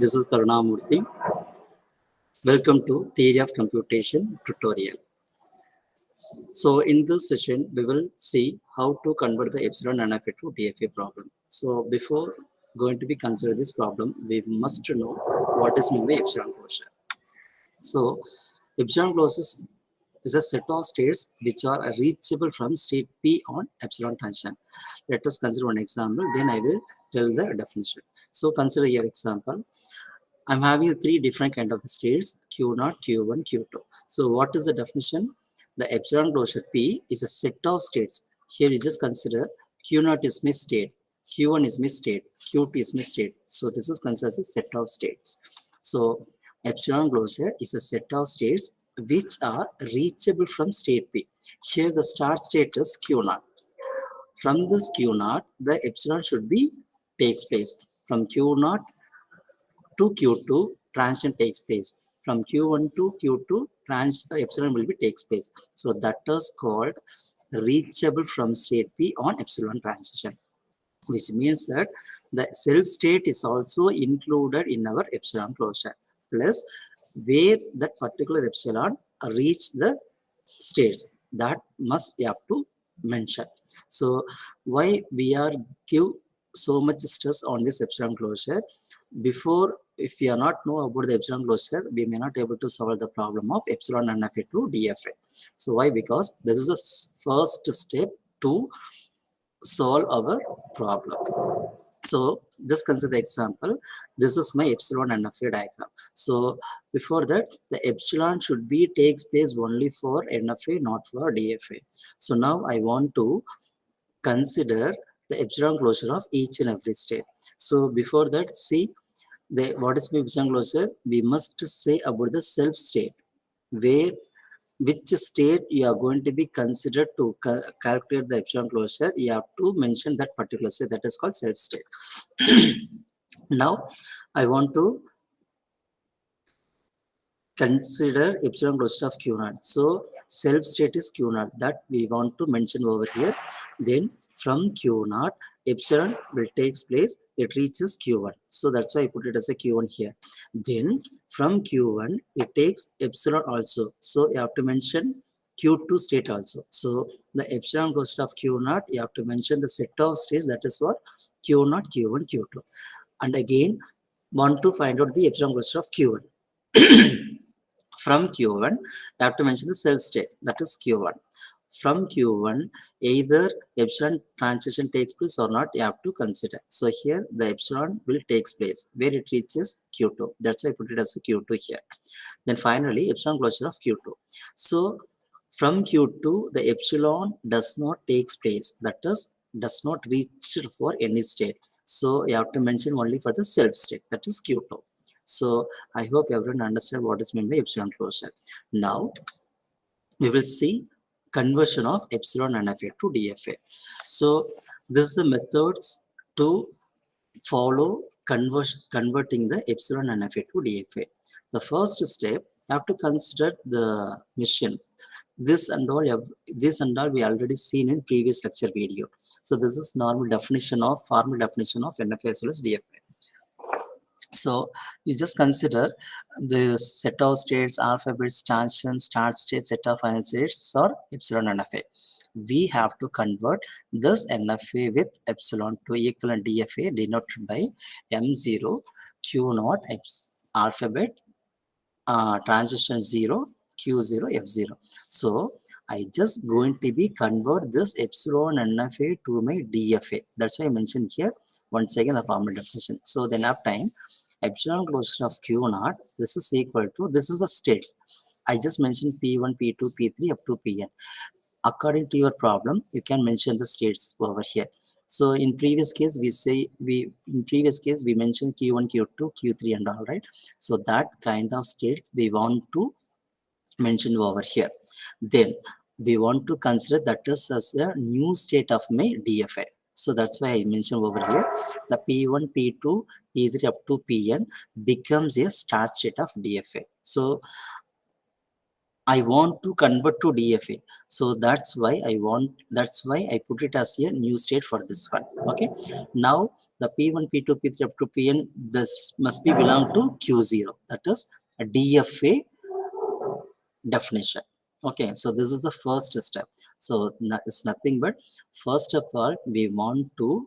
This is Karunamurthy. Welcome to Theory of Computation tutorial. So in this session, we will see how to convert the epsilon NFA to DFA problem. So before going to be consider this problem, we must know what is meant by epsilon closure. So epsilon closure is a set of states which are reachable from state P on epsilon transition. Let us consider one example, then I will tell the definition. So consider your example. I'm having three different kind of the states, Q0, Q1, Q2. So what is the definition? The epsilon closure P is a set of states. Here you just consider Q0 is my state, Q1 is my state, Q2 is my state. So this is considered as a set of states. So epsilon closure is a set of states which are reachable from state P. Here the start state is Q0. From this Q0, the epsilon should be takes place. From Q0 to Q2, transition takes place. From Q1 to Q2, epsilon will be takes place. So that is called reachable from state P on epsilon transition, which means that the self state is also included in our epsilon closure, plus where that particular epsilon reach the states, that must you have to mention. So why we are give so much stress on this epsilon closure? Before, if we are not know about the epsilon closure, we may not able to solve the problem of epsilon NFA to DFA. So why? Because this is the first step to solve our problem. So just consider the example. This is my epsilon NFA diagram. So before that, the epsilon should be takes place only for NFA, not for DFA. So now I want to consider the epsilon closure of each and every state. So before that, see what is epsilon closure? We must say about the self state, where which state you are going to be considered to calculate the epsilon closure. You have to mention that particular state, that is called self state. Now I want to consider epsilon closure of Q0. So self state is Q0, that we want to mention over here. Then from Q0, epsilon will takes place, it reaches Q1. So that's why I put it as a Q1 here. Then from Q1, it takes epsilon also. So you have to mention Q2 state also. So the epsilon closure of Q0, you have to mention the set of states, that is what Q0, Q1, Q2. And again, want to find out the epsilon closure of Q1. From Q1, you have to mention the self state, that is Q1. From Q1, either epsilon transition takes place or not, you have to consider. So here the epsilon will takes place where it reaches Q2. That's why I put it as a Q2 here. Then finally, epsilon closure of Q2. So from Q2, the epsilon does not takes place, that is does not reach for any state. So you have to mention only for the self state, that is Q2. So I hope everyone understand what is meant by epsilon closure. Now we will see conversion of epsilon NFA to DFA. So this is the methods to follow converting the epsilon NFA to DFA. The first step, you have to consider the mission. This and all we already seen in previous lecture video. So this is formal definition of NFA as well as DFA. So you just consider the set of states, alphabets, transition, start state, set of final states, or epsilon NFA. We have to convert this NFA with epsilon to equivalent DFA denoted by M0, Q0, alphabet, transition 0, Q0, F0. So I just going to be convert this epsilon NFA to my DFA. That's why I mentioned here once again the formal definition. So then after time, epsilon closure of Q0, this is equal to, this is the states. I just mentioned P1, P2, P3 up to Pn. According to your problem, you can mention the states over here. So in previous case, we mentioned Q1, Q2, Q3 and all, right? So that kind of states we want to mention over here. Then we want to consider that is as a new state of my DFA. So that's why I mentioned over here the P1, P2, P3 up to Pn becomes a start state of DFA. So I want to convert to DFA. So that's why I put it as a new state for this one. Okay. Now the P1, P2, P3 up to Pn, this must be belong to Q0. That is a DFA definition. Okay. So this is the first step. So it's nothing but first of all, we want to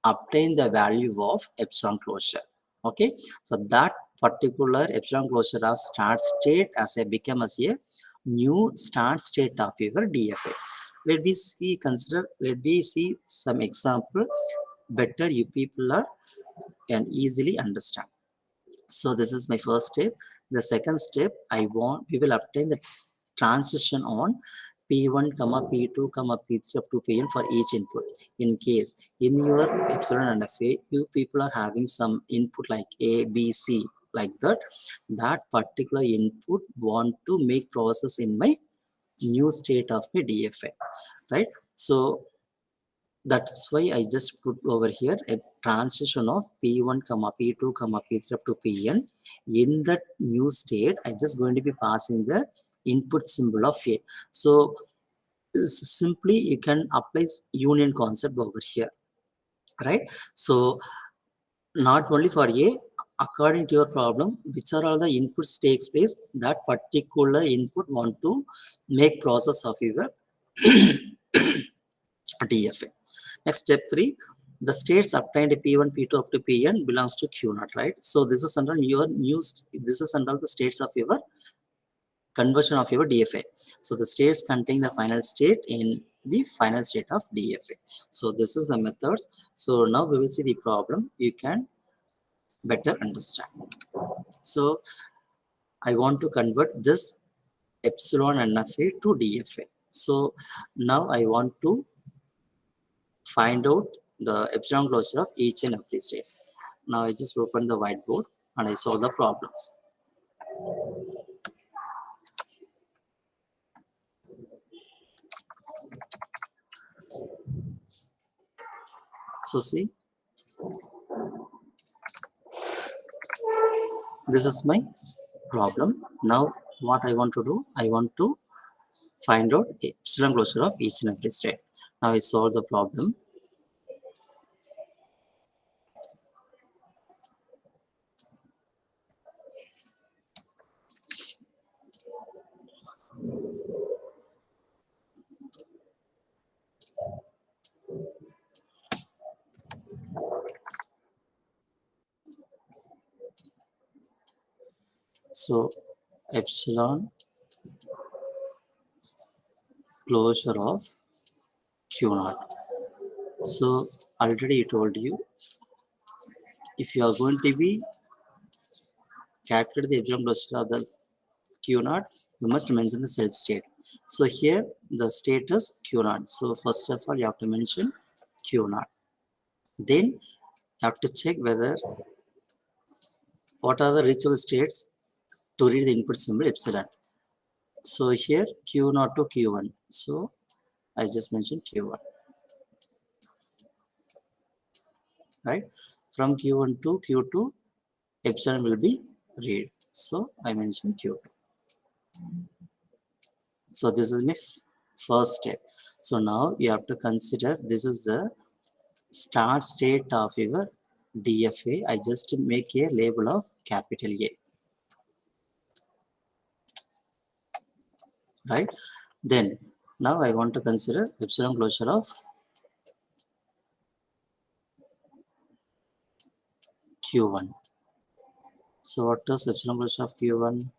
obtain the value of epsilon closure. Okay, so that particular epsilon closure of start state as a become as a new start state of your DFA. Let me see some example better you people are can easily understand. So this is my first step. The second step, we will obtain the transition on P1, P2, P3 up to Pn for each input. In case in your epsilon and fa, you people are having some input like A, B, C, like that. That particular input want to make process in my new state of my DFA, right? So that's why I just put over here a transition of P1, P2, P3 up to Pn. In that new state, I just going to be passing the input symbol of A. So simply you can apply union concept over here, right? So not only for A, according to your problem, which are all the inputs takes place, that particular input want to make process of your DFA. Next, step 3, the states obtained P1, P2 up to Pn belongs to Q naught, right? So this is under your new, this is under the states of your conversion of your DFA. So the states contain the final state in the final state of DFA. So this is the methods. So now we will see the problem. You can better understand. So I want to convert this epsilon NFA to DFA. So now I want to find out the epsilon closure of each and every state. Now I just open the whiteboard and I solve the problem. So see, this is my problem. Now what I want to do, I want to find out epsilon closure of each and every state. Now I solve the problem. So epsilon closure of Q naught. So already I told you, if you are going to be calculate the epsilon closure of the Q naught, you must mention the self state. So here the state is Q naught. So first of all, you have to mention Q naught. Then you have to check whether what are the reachable states to read the input symbol epsilon. So here Q naught to Q1. So I just mentioned Q1, right? From Q1 to Q2, epsilon will be read. So I mentioned Q2. So this is my first step. So now you have to consider this is the start state of your DFA. I just make a label of capital A, right? Then now I want to consider epsilon closure of Q1. So what is epsilon closure of Q1?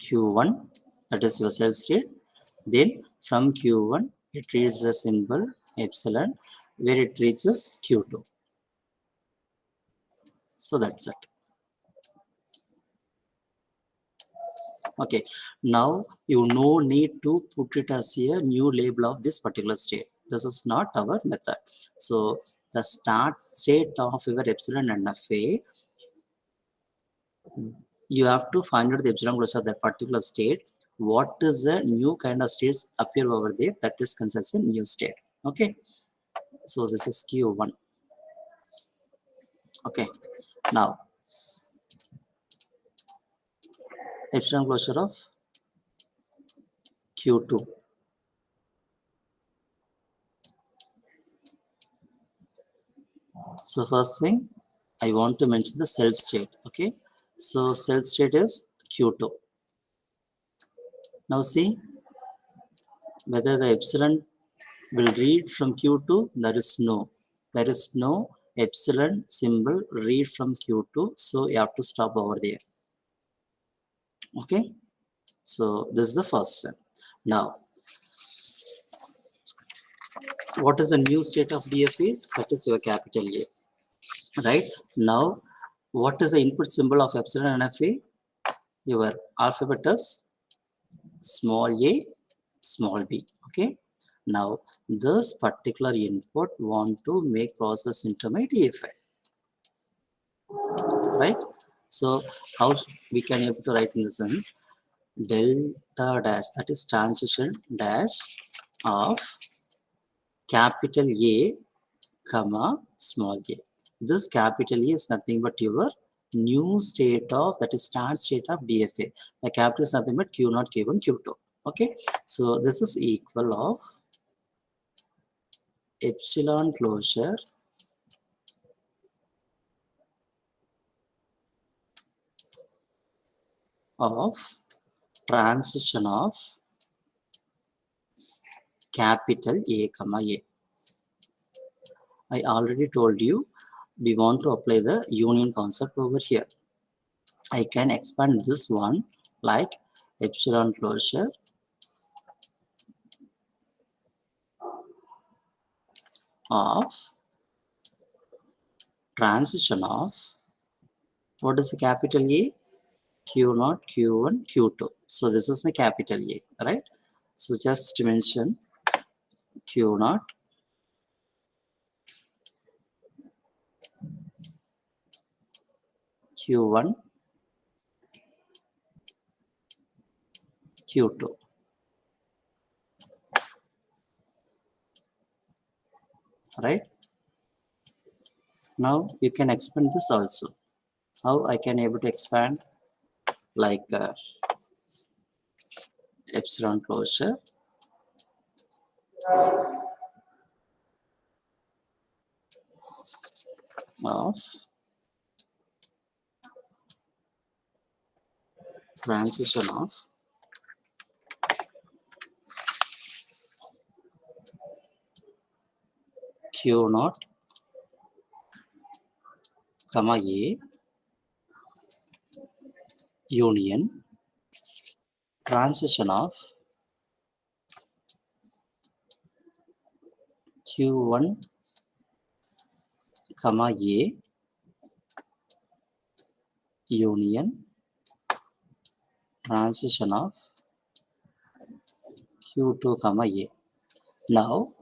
Q1, that is your self state. Then from Q1 it reads the symbol epsilon where it reaches Q2. So that's it. Okay, now you no need to put it as a new label of this particular state. This is not our method. So the start state of your epsilon and fa, you have to find out the epsilon closure of that particular state. What is the new kind of states appear over there? That is considered a new state. Okay, so this is Q1. Okay, now epsilon closure of Q2. So first thing, I want to mention the self state. Okay, so self state is Q2. Now see whether the epsilon will read from Q2. There is no epsilon symbol read from Q2, so you have to stop over there. Okay, so this is the first step. Now what is the new state of DFA? That is your capital A. Right now, what is the input symbol of epsilon NFA? Your alphabet is small a, small b. Okay, now this particular input want to make process into my DFA, right? So how we can able to write in the sense delta dash, that is transition dash of capital A comma small a. This capital A is nothing but your new state of, that is start state of DFA. The capital is nothing but Q0, Q1, Q2. Okay, so this is equal of epsilon closure of transition of capital A comma A. I already told you we want to apply the union concept over here. I can expand this one like epsilon closure of transition of, what is the capital A? Q0, Q1, Q2. So this is my capital A, right? So just mention Q0, Q1, Q2, right? Now you can expand this also. How I can able to expand? Like epsilon closure of transition of Q0 comma A union transition of Q1 comma A union transition of Q2 comma A. Now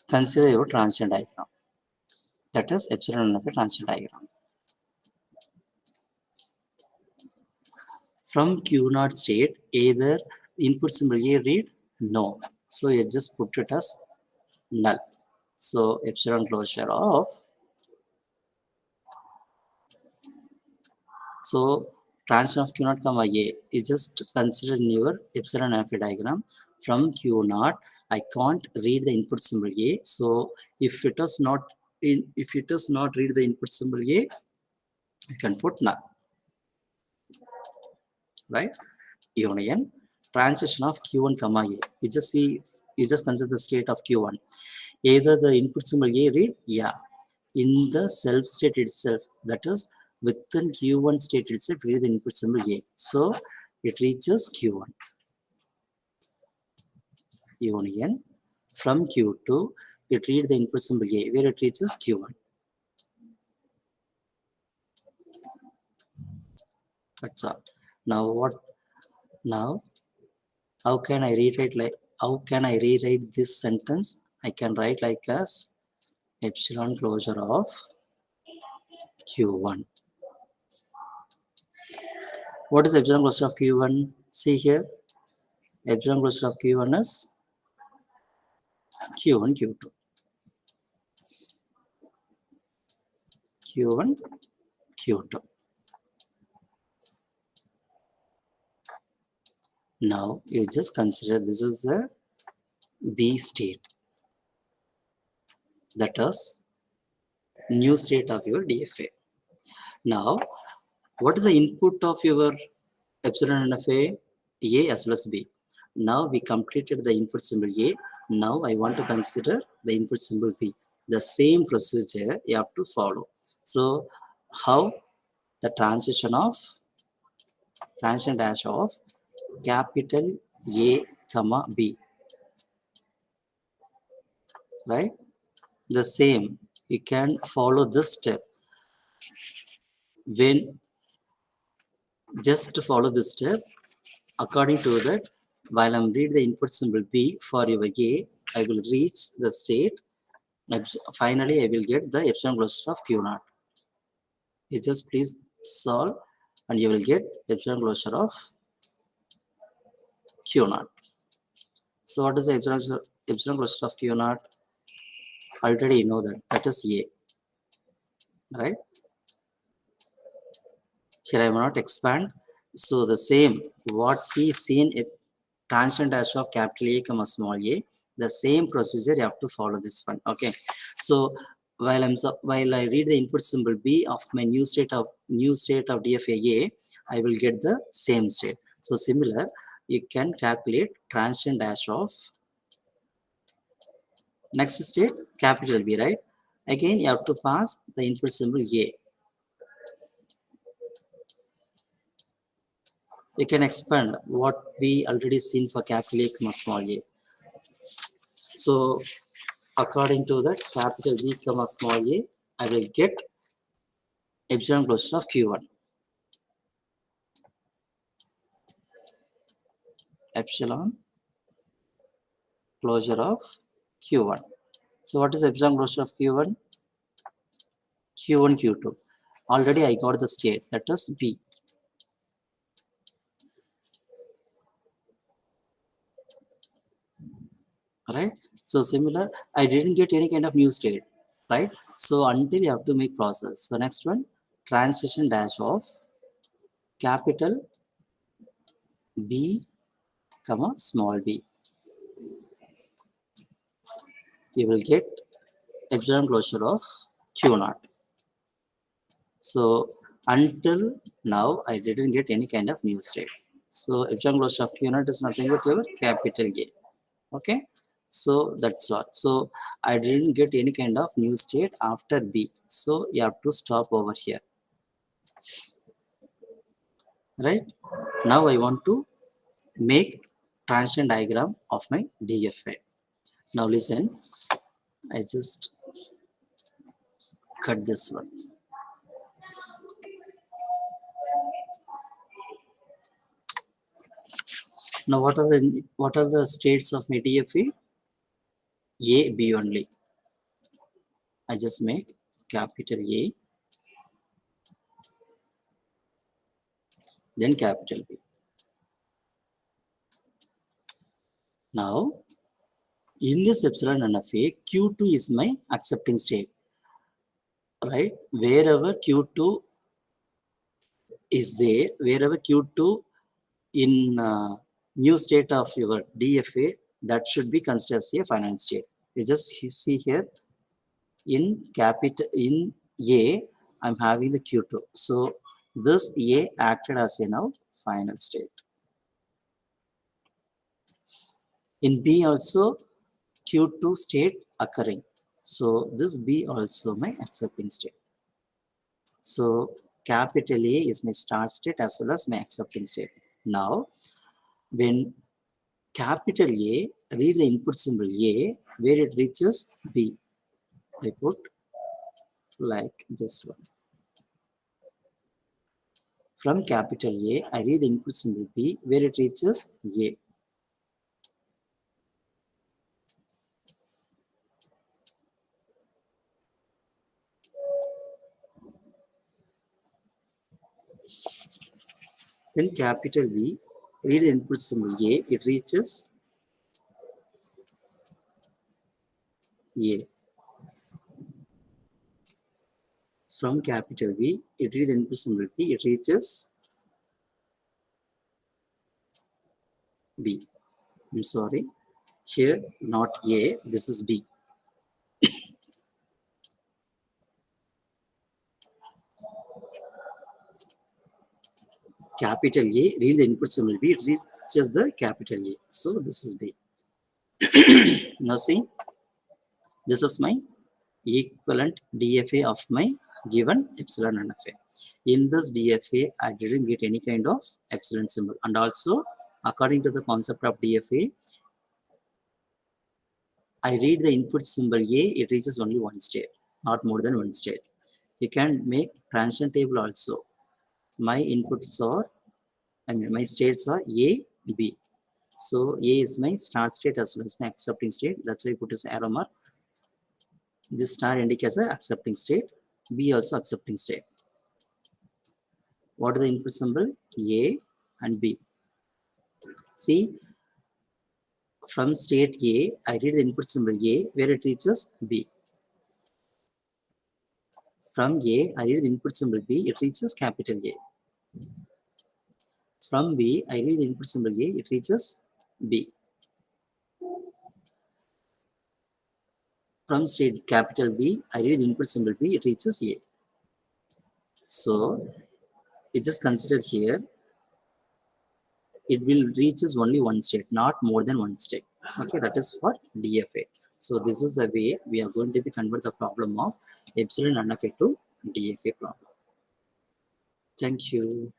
consider your transition diagram, that is epsilon of a transition diagram. From Q0 state, either input symbol A read no, so you just put it as null. So epsilon closure of, so transition of Q0 comma A is just considered in your epsilon alpha diagram. From Q0, I can't read the input symbol A. So if it is not read the input symbol A, you can put null, right? Union transition of Q1 comma A. You just consider the state of Q1. Either the input symbol A read, yeah, in the self state itself, that is within Q1 state itself, read the input symbol A. So it reaches Q1 union. From Q2, it read the input symbol A, where it reaches Q1. That's all. Now what? Now how can I rewrite, like how can I rewrite this sentence? I can write like as epsilon closure of Q1. What is epsilon closure of Q1? See here, epsilon closure of Q1 is Q1, Q2. Q1, Q2. Now you just consider this is the B state, that is new state of your DFA. Now, what is the input of your epsilon NFA? A as well as B. Now we completed the input symbol A. Now I want to consider the input symbol B. The same procedure you have to follow. So how the transition dash of capital A comma B, right? The same you can follow this step. When just to follow this step, according to that, while I'm read the input symbol B for your A, I will reach the state. Finally, I will get the epsilon cluster of Q naught. You just please solve and you will get epsilon cluster of Q naught. So what is the epsilon cluster of Q naught? Already you know that is A, right? Here I will not expand. So the same what we seen in transition dash of capital A comma small a, the same procedure you have to follow this one. Okay. So while I read the input symbol B of my new state of DFA A, I will get the same state. So similar, you can calculate transition dash of next state capital B, right? Again, you have to pass the input symbol A. You can expand what we already seen for capital A comma small a. So according to that capital B comma small a, I will get epsilon closure of Q1. Epsilon closure of Q1. So what is epsilon closure of Q1? Q1, Q2. Already I got the state, that is B. Right? So similar, I didn't get any kind of new state, right? So until you have to make process. So next one, transition dash of capital B comma small b. You will get epsilon closure of Q naught. So until now, I didn't get any kind of new state. So epsilon closure of Q naught is nothing but your capital A. Okay. So that's all. So I didn't get any kind of new state after B. So you have to stop over here. Right. Now I want to make transition diagram of my DFA. Now listen, I just cut this one. Now what are the states of my DFA? A, B only. I just make capital A, then capital B. Now, in this epsilon NFA, Q2 is my accepting state, right? Wherever Q2 is there, wherever Q2 in new state of your DFA, that should be considered as a final state. You just see here in A, I'm having the Q2. So this A acted as a now final state. In B also Q2 state occurring. So this B also my accepting state. So capital A is my start state as well as my accepting state. Now when capital A read the input symbol A, where it reaches B, I put like this one. From capital A, I read the input symbol B, where it reaches A. Then capital B, read the input symbol A, it reaches A. From capital V, it reads the input symbol P, it reaches B. I'm sorry, here not A, this is B. Capital A, read the input symbol B, it reaches the capital A. So this is B. Now see, this is my equivalent DFA of my given epsilon NFA. In this DFA, I didn't get any kind of epsilon symbol. And also, according to the concept of DFA, I read the input symbol A, it reaches only one state, not more than one state. You can make transition table also. My inputs are, my states are A, B. So A is my start state as well as my accepting state. That's why I put this arrow mark. This star indicates the accepting state. B also accepting state. What is the input symbol? A and B. See, from state A, I read the input symbol A where it reaches B. From A, I read the input symbol B, it reaches capital A. From B, I read the input symbol A, it reaches B. From state capital B, I read the input symbol B, it reaches A. So, it just consider here, it will reaches only one state, not more than one state. Okay, that is for DFA. So, this is the way we are going to be convert the problem of epsilon NFA to DFA problem. Thank you.